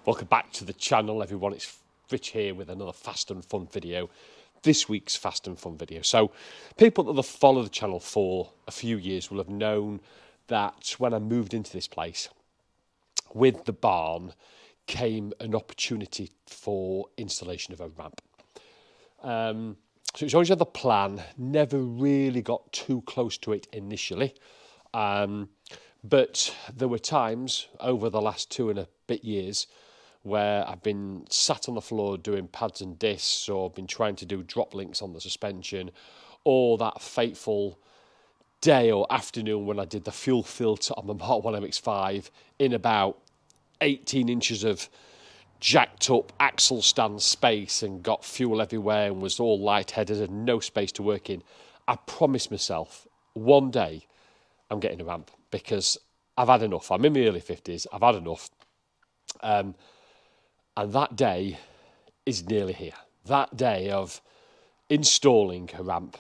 Welcome back to the channel, everyone. It's Rich here with another Fast and Fun video. This week's Fast and Fun video. So, people that have followed the channel for a few years will have known that when I moved into this place, with the barn came an opportunity for installation of a ramp. So it's always had the plan, never really got too close to it initially. But there were times over the last 2 and a bit years where I've been sat on the floor doing pads and discs, or been trying to do drop links on the suspension, or that fateful day or afternoon when I did the fuel filter on the Mark 1 MX-5 in about 18 inches of jacked up axle stand space and got fuel everywhere and was all lightheaded and no space to work in. I promised myself one day I'm getting a ramp because I've had enough. I'm in my early 50s. I've had enough. And that day is nearly here. That day of installing a ramp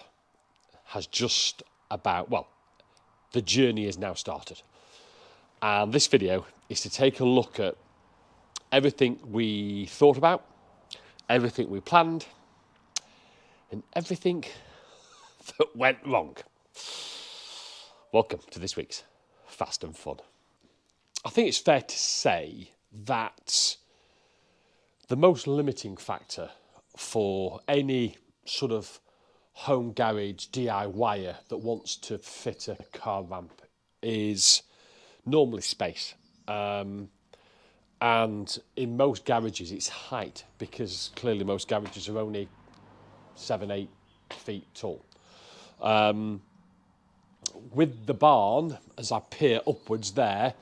has just about, well, the journey has now started. And this video is to take a look at everything we thought about, everything we planned, and everything that went wrong. Welcome to this week's Fast and Fun. I think it's fair to say that the most limiting factor for any sort of home garage DIYer that wants to fit a car ramp is normally space. And in most garages it's height, because clearly most garages are only 7-8 feet tall. With the barn, as I peer upwards there,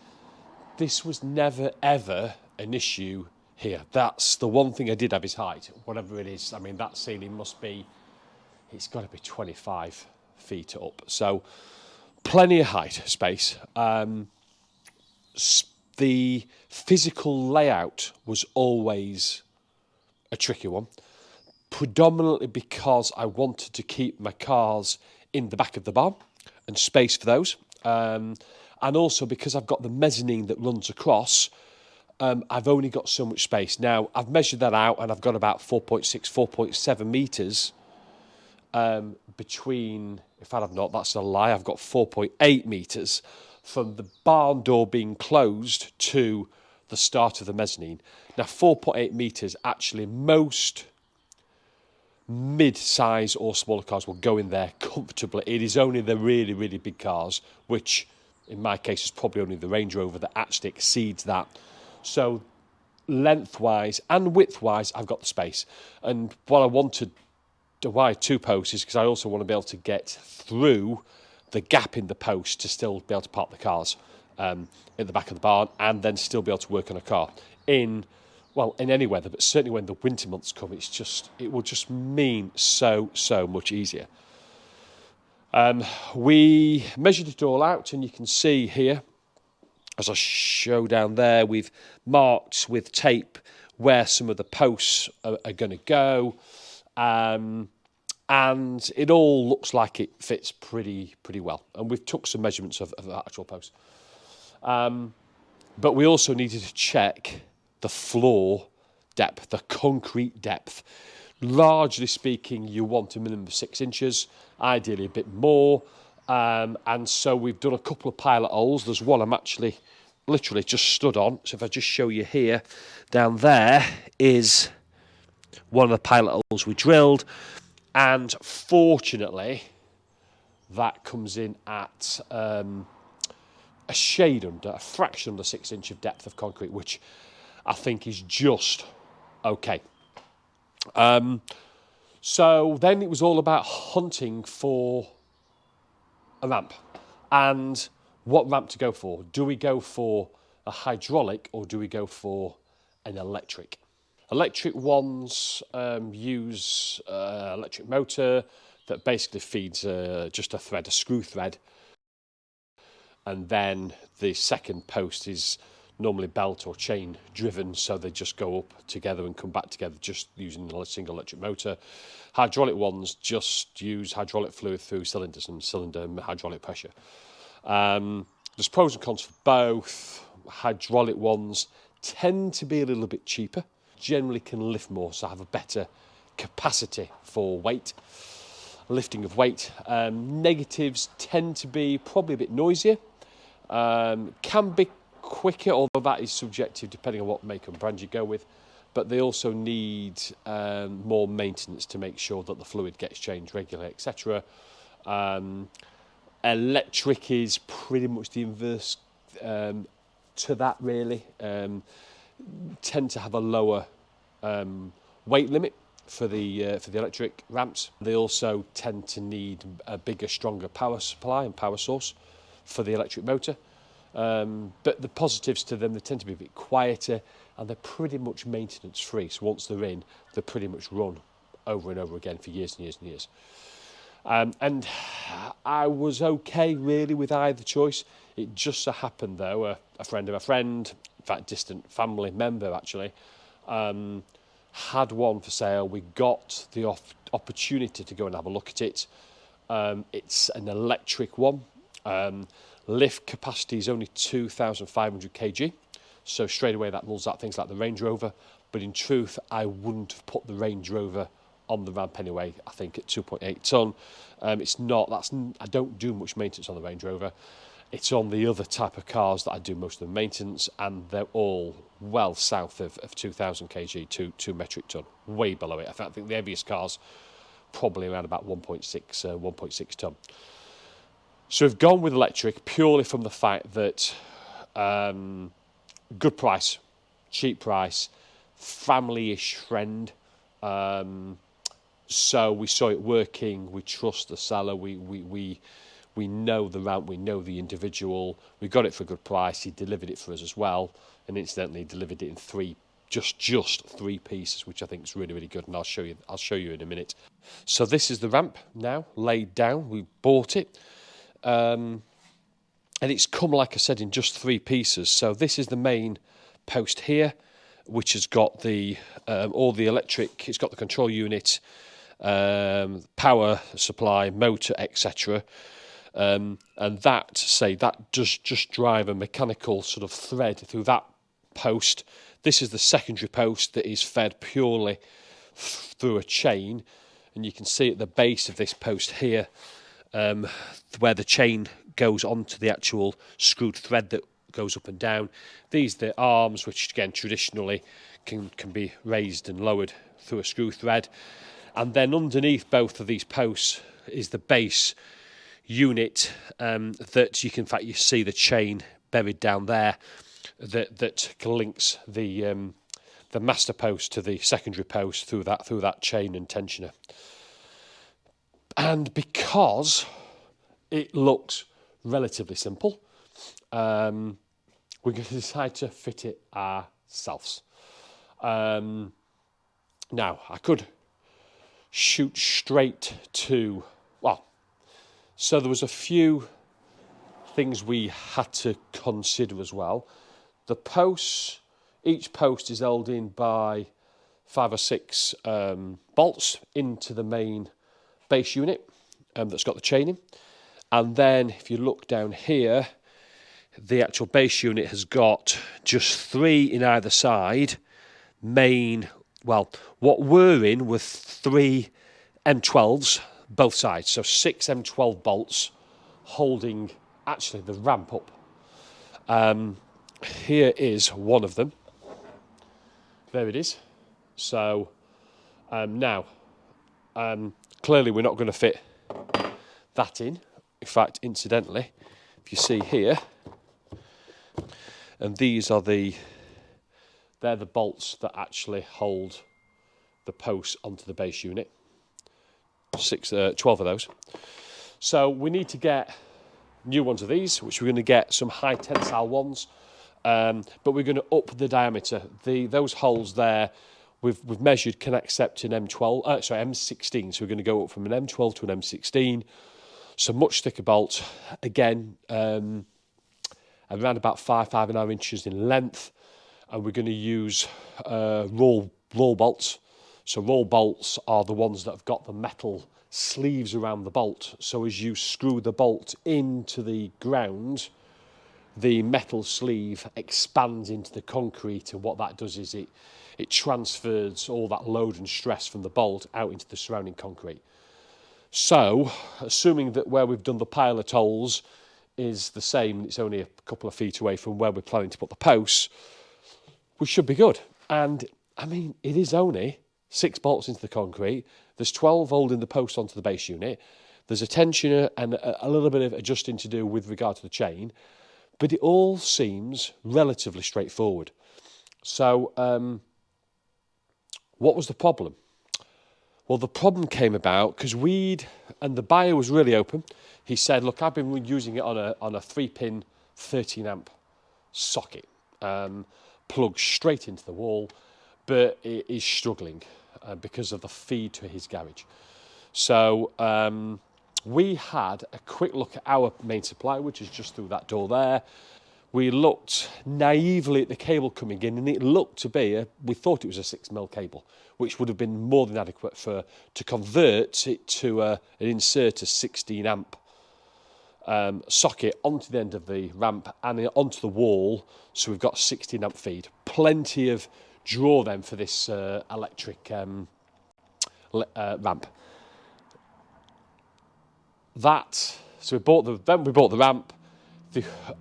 this was never ever an issue here. That's the one thing I did have, is height, whatever it is. I mean, that ceiling must be, it's got to be 25 feet up. So plenty of height space. The physical layout was always a tricky one, predominantly because I wanted to keep my cars in the back of the barn and space for those. And also because I've got the mezzanine that runs across, I've only got so much space. Now, I've measured that out and I've got about 4.6, 4.7 metres between, in fact I've not, that's a lie, I've got 4.8 metres from the barn door being closed to the start of the mezzanine. Now, 4.8 metres, actually most mid-size or smaller cars will go in there comfortably. It is only the really, really big cars, which in my case is probably only the Range Rover, that actually exceeds that. So lengthwise and widthwise, I've got the space. And what I wanted to why 2 posts is because I also want to be able to get through the gap in the post to still be able to park the cars in the back of the barn, and then still be able to work on a car in any weather, but certainly when the winter months come, it will just mean so much easier. We measured it all out, and you can see here, as I show down there, we've marked with tape where some of the posts are going to go, and it all looks like it fits pretty well. And we've took some measurements of the actual post. But we also needed to check the floor depth, the concrete depth. Largely speaking, you want a minimum of 6 inches, ideally a bit more. And so we've done a couple of pilot holes. There's one I'm actually literally just stood on. So if I just show you here, down there is one of the pilot holes we drilled. And fortunately, that comes in at a shade under, a fraction under 6 inch of depth of concrete, which I think is just okay. So then it was all about hunting for a ramp and what ramp to go for. Do we go for a hydraulic or do we go for an electric? Electric ones use electric motor that basically feeds just a thread, a screw thread. And then the second post is normally belt or chain driven, so they just go up together and come back together just using a single electric motor. Hydraulic ones just use hydraulic fluid through cylinders and cylinder hydraulic pressure. There's pros and cons for both. Hydraulic ones tend to be a little bit cheaper, generally can lift more, so have a better capacity for weight, lifting of weight. Negatives tend to be probably a bit noisier, can be quicker, although that is subjective depending on what make and brand you go with, but they also need more maintenance to make sure that the fluid gets changed regularly, etc. Electric is pretty much the inverse to that, really. Tend to have a lower weight limit for the electric ramps. They also tend to need a bigger, stronger power supply and power source for the electric motor. But the positives to them, they tend to be a bit quieter, and they're pretty much maintenance free. So once they're in, they pretty much run over and over again for years and years and years. And I was okay really with either choice. It just so happened though, a friend of a friend, in fact distant family member actually, had one for sale. We got the opportunity to go and have a look at it. It's an electric one. Lift capacity is only 2,500 kg. So straight away that rules out things like the Range Rover. But in truth, I wouldn't have put the Range Rover on the ramp anyway. I think at 2.8 tonne. It's not, I don't do much maintenance on the Range Rover. It's on the other type of cars that I do most of the maintenance, and they're all well south of 2,000 kg, 2 metric tonne, way below it. I think the heaviest cars probably around about 1.6 tonne. So we've gone with electric purely from the fact that good price, cheap price, family-ish friend. So we saw it working. We trust the seller. We know the ramp. We know the individual. We got it for a good price. He delivered it for us as well, and incidentally delivered it in just 3 pieces, which I think is really, really good. And I'll show you in a minute. So this is the ramp now laid down. We bought it. And it's come, like I said, in just 3 pieces. So this is the main post here, which has got the all the electric. It's got the control unit, power supply, motor, etc. And that does just drive a mechanical sort of thread through that post. This is the secondary post that is fed purely through a chain, and you can see at the base of this post here, where the chain goes onto the actual screwed thread that goes up and down. These are the arms, which again traditionally can be raised and lowered through a screw thread. And then underneath both of these posts is the base unit that you can, in fact, you see the chain buried down there that links the master post to the secondary post through that chain and tensioner. And because it looks relatively simple, we're going to decide to fit it ourselves. Now, I could shoot straight to, so there was a few things we had to consider as well. The posts, each post is held in by 5 or 6 bolts into the main base unit that's got the chain in. And then if you look down here, the actual base unit has got just 3 in either side what were in were 3 M12s both sides, so 6 M12 bolts holding actually the ramp up. Here is one of them. There it is. So now clearly we're not going to fit that in. In fact, incidentally, if you see here, and these are they're the bolts that actually hold the posts onto the base unit. 12 of those. So we need to get new ones of these, which we're going to get some high tensile ones, but we're going to up the diameter. Those holes there, we've measured, can accept an M16. So we're going to go up from an M12 to an M16. So much thicker bolt, again, around about 5.5 inches in length, and we're going to use roll bolts. So roll bolts are the ones that have got the metal sleeves around the bolt. So as you screw the bolt into the ground, the metal sleeve expands into the concrete, and what that does is it transfers all that load and stress from the bolt out into the surrounding concrete. So, assuming that where we've done the pilot holes is the same, it's only a couple of feet away from where we're planning to put the posts, we should be good. And I mean, it is only 6 bolts into the concrete. There's 12 holding the post onto the base unit. There's a tensioner and a little bit of adjusting to do with regard to the chain, but it all seems relatively straightforward. So, what was the problem? Well, the problem came about because and the buyer was really open. He said, look, I've been using it on a 3-pin 13 amp socket, plugged straight into the wall, but it is struggling because of the feed to his garage. So we had a quick look at our main supply, which is just through that door there. We looked naively at the cable coming in, and it looked to be, we thought it was a 6mm cable, which would have been more than adequate to convert it to an insert a 16 amp socket onto the end of the ramp and onto the wall, so we've got 16 amp feed. Plenty of draw then for this electric ramp. So we bought the ramp.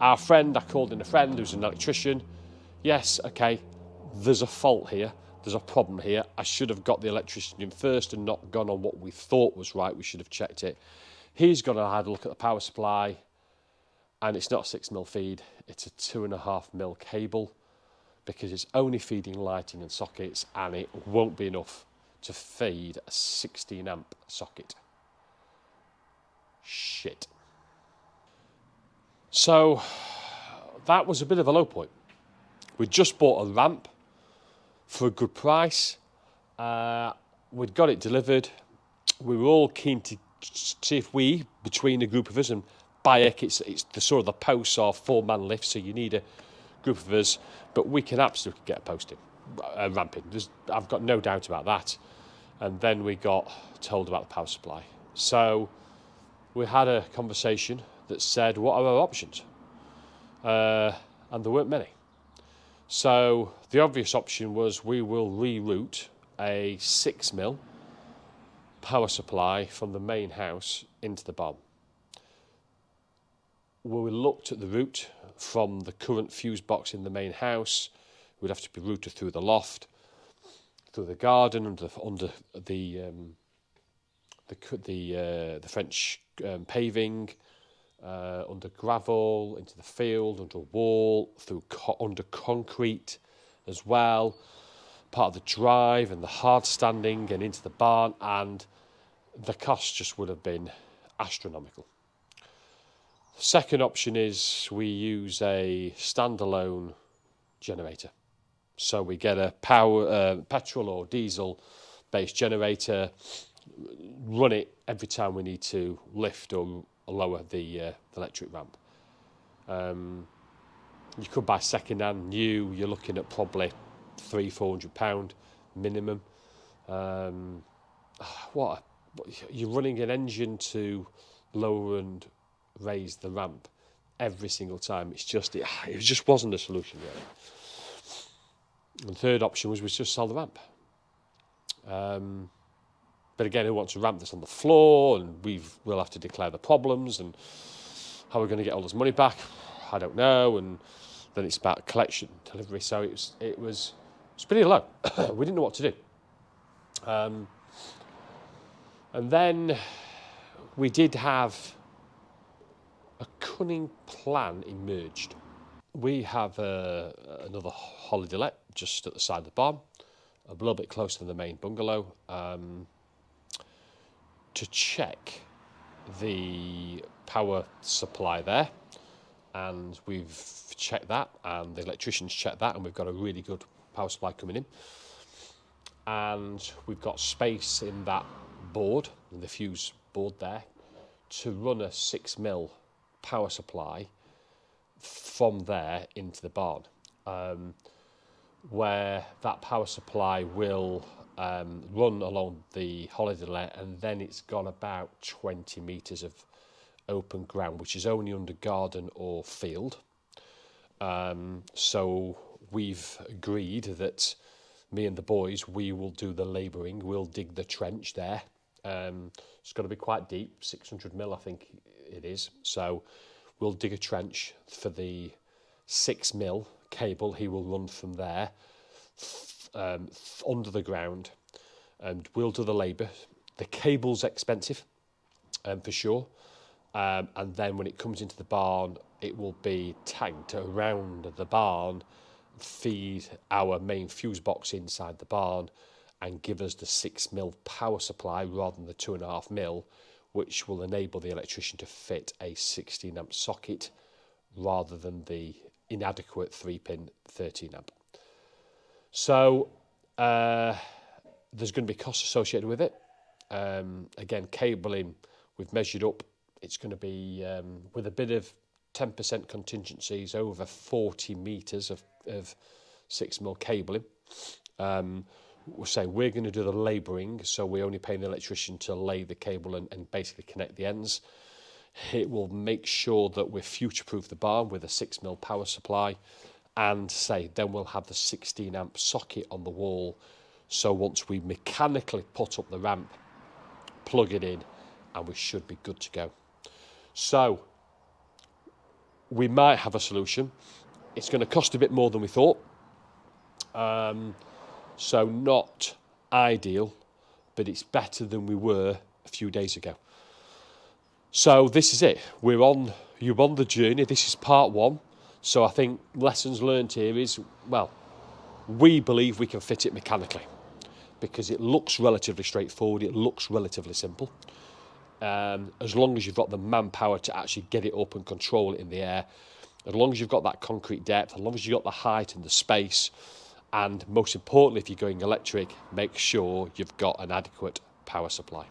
I called in a friend who's an electrician. Yes, okay, there's a fault here. There's a problem here. I should have got the electrician in first and not gone on what we thought was right. We should have checked it. He's gone and had a look at the power supply, and it's not a 6mm feed. It's a 2.5mm cable, because it's only feeding lighting and sockets, and it won't be enough to feed a 16 amp socket. Shit. So that was a bit of a low point. We just bought a ramp for a good price. We'd got it delivered. We were all keen to see if we, between a group of us, and Bayek, it's the sort of the posts are 4-man lift, so you need a group of us, but we can absolutely get a post in, ramping. I've got no doubt about that. And then we got told about the power supply. So we had a conversation that said, what are our options? And there weren't many. So the obvious option was we will reroute a 6mm power supply from the main house into the barn. When we looked at the route from the current fuse box in the main house, it would have to be routed through the loft, through the garden, under the French paving, under gravel, into the field, under a wall, under concrete as well, part of the drive and the hard standing and into the barn, and the cost just would have been astronomical. The second option is we use a standalone generator. So we get a petrol or diesel based generator, run it every time we need to lift or lower the electric ramp. You could buy second-hand new. You're looking at probably £300-400 minimum. You're running an engine to lower and raise the ramp every single time. It just wasn't a solution really. And the third option was we just sell the ramp. But again, who wants a ramp that's on the floor, and we'll have to declare the problems, and how we're going to get all this money back, I don't know. And then it's about collection, delivery. So it was pretty low. We didn't know what to do. And then we did have a cunning plan emerged. We have another holiday let just at the side of the barn, a little bit closer to the main bungalow, to check the power supply there. And we've checked that, and the electricians checked that, and we've got a really good power supply coming in. And we've got space in that board, in the fuse board there, to run a 6mm power supply from there into the barn, where that power supply will run along the holiday let, and then it's got about 20 metres of open ground, which is only under garden or field. So we've agreed that me and the boys, we will do the labouring. We'll dig the trench there. It's going to be quite deep, 600 mil, I think it is. So we'll dig a trench for the 6 mil cable. He will run from there under the ground, and we'll do the labour. The cable's expensive, for sure. And then when it comes into the barn, it will be tagged around the barn, feed our main fuse box inside the barn, and give us the 6 mil power supply rather than the 2.5 mil, which will enable the electrician to fit a 16 amp socket rather than the inadequate 3-pin 13 amp. So there's going to be costs associated with it. Again, cabling, we've measured up. It's going to be, with a bit of 10% contingencies, over 40 metres of 6 mil cabling. We'll say we're going to do the labouring, so we only pay an electrician to lay the cable and basically connect the ends. It will make sure that we future-proof the barn with a 6 mil power supply, and then we'll have the 16 amp socket on the wall. So once we mechanically put up the ramp, plug it in, and we should be good to go. So we might have a solution. It's going to cost a bit more than we thought. So not ideal, but it's better than we were a few days ago. So this is it. You're on the journey. This is part 1. So I think lessons learned here is, well, we believe we can fit it mechanically because it looks relatively straightforward. It looks relatively simple. As long as you've got the manpower to actually get it up and control it in the air, as long as you've got that concrete depth, as long as you've got the height and the space, and most importantly, if you're going electric, make sure you've got an adequate power supply.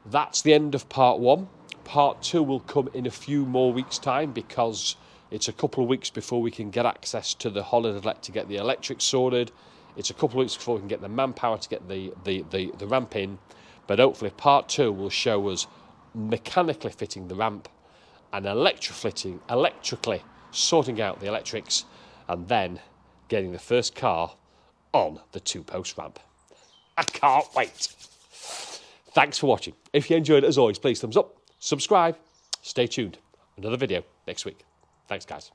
That's the end of part 1. Part 2 will come in a few more weeks' time because it's a couple of weeks before we can get access to the holiday let to get the electric sorted. It's a couple of weeks before we can get the manpower to get the ramp in. But hopefully part 2 will show us mechanically fitting the ramp and electrically sorting out the electrics, and then getting the first car on the 2-post ramp. I can't wait. Thanks for watching. If you enjoyed it, as always, please thumbs up, subscribe, stay tuned. Another video next week. Thanks, guys.